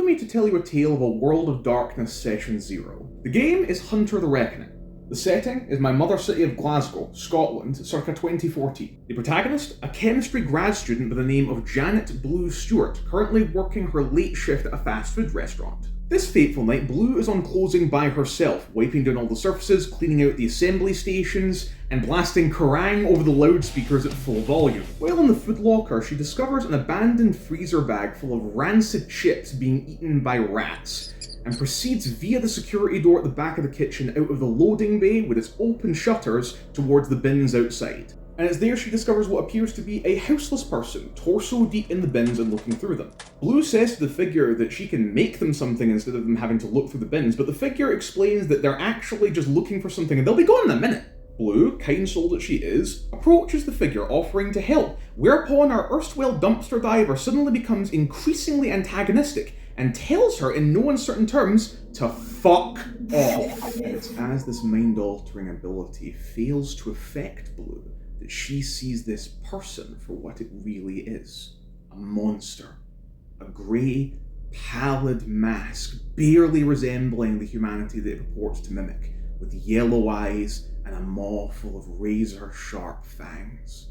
me to tell you a tale of a World of Darkness Session 0. The game is Hunter the Reckoning. The setting is my mother city of Glasgow, Scotland, circa 2014. The protagonist, a chemistry grad student by the name of Janet Blue Stewart, currently working her late shift at a fast food restaurant. This fateful night, Blue is on closing by herself, wiping down all the surfaces, cleaning out the assembly stations, and blasting Kerrang over the loudspeakers at full volume. While in the food locker, she discovers an abandoned freezer bag full of rancid chips being eaten by rats, and proceeds via the security door at the back of the kitchen out of the loading bay with its open shutters towards the bins outside. And it's there she discovers what appears to be a houseless person, torso deep in the bins and looking through them. Blue says to the figure that she can make them something instead of them having to look through the bins, but the figure explains that they're actually just looking for something and they'll be gone in a minute. Blue, kind soul that she is, approaches the figure offering to help, whereupon our erstwhile dumpster diver suddenly becomes increasingly antagonistic and tells her in no uncertain terms to fuck off. It's as this mind-altering ability fails to affect Blue that she sees this person for what it really is. A monster. A grey, pallid mask, barely resembling the humanity that it purports to mimic, with yellow eyes and a maw full of razor-sharp fangs.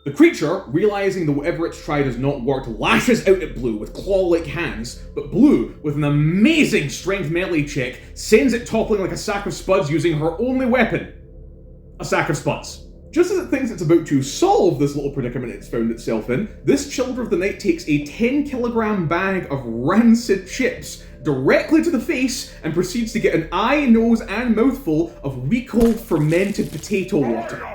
The creature, realizing that whatever it's tried has not worked, lashes out at Blue with claw-like hands, but Blue, with an amazing strength melee check, sends it toppling like a sack of spuds using her only weapon, a sack of spuds. Just as it thinks it's about to solve this little predicament it's found itself in, this Childer of the Night takes a 10-kilogram bag of rancid chips directly to the face and proceeds to get an eye, nose, and mouthful of week-old fermented potato water.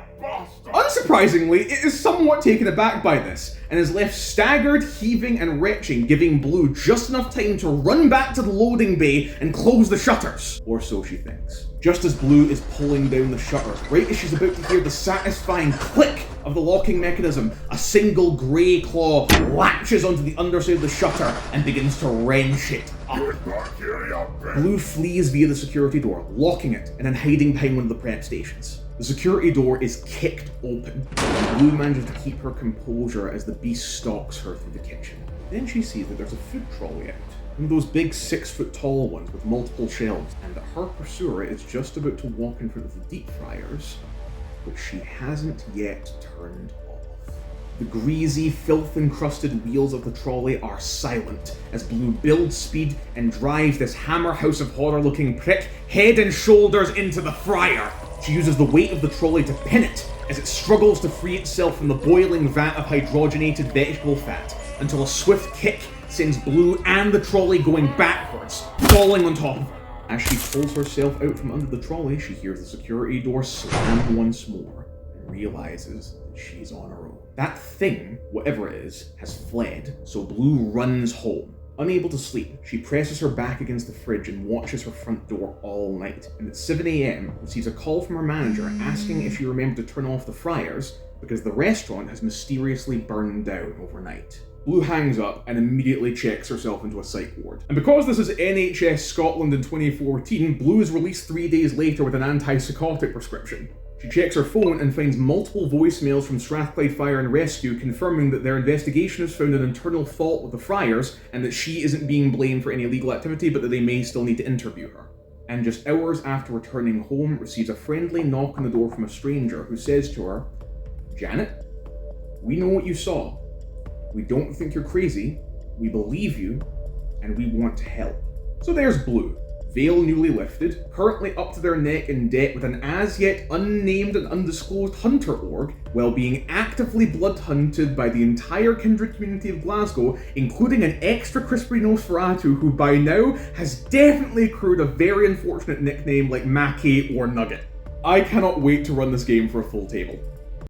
Unsurprisingly, it is somewhat taken aback by this, and is left staggered, heaving, and retching, giving Blue just enough time to run back to the loading bay and close the shutters. Or so she thinks. Just as Blue is pulling down the shutters, right as she's about to hear the satisfying click of the locking mechanism, a single grey claw latches onto the underside of the shutter and begins to wrench it up. Blue flees via the security door, locking it, and then hiding behind one of the prep stations. The security door is kicked open, and Blue manages to keep her composure as the beast stalks her through the kitchen. Then she sees that there's a food trolley out, one of those big 6-foot-tall ones with multiple shelves, and that her pursuer is just about to walk in front of the deep fryers, which she hasn't yet turned off. The greasy, filth-encrusted wheels of the trolley are silent as Blue builds speed and drives this hammer house of horror-looking prick head and shoulders into the fryer. She uses the weight of the trolley to pin it as it struggles to free itself from the boiling vat of hydrogenated vegetable fat until a swift kick sends Blue and the trolley going backwards, falling on top of her. As she pulls herself out from under the trolley, she hears the security door slam once more and realizes that she's on her own. That thing, whatever it is, has fled, so Blue runs home. Unable to sleep, she presses her back against the fridge and watches her front door all night, and at 7 a.m. receives a call from her manager asking if she remembered to turn off the fryers because the restaurant has mysteriously burned down overnight. Blue hangs up and immediately checks herself into a psych ward. And because this is NHS Scotland in 2014, Blue is released 3 days later with an antipsychotic prescription. She checks her phone and finds multiple voicemails from Strathclyde Fire and Rescue confirming that their investigation has found an internal fault with the fryers and that she isn't being blamed for any illegal activity, but that they may still need to interview her. And just hours after returning home, receives a friendly knock on the door from a stranger who says to her, "Janet, we know what you saw. We don't think you're crazy, we believe you, and we want to help." So there's Blue. Veil newly lifted, currently up to their neck in debt with an as-yet unnamed and undisclosed hunter org, while being actively blood-hunted by the entire kindred community of Glasgow, including an extra crispy Nosferatu who by now has definitely accrued a very unfortunate nickname like Mackie or Nugget. I cannot wait to run this game for a full table.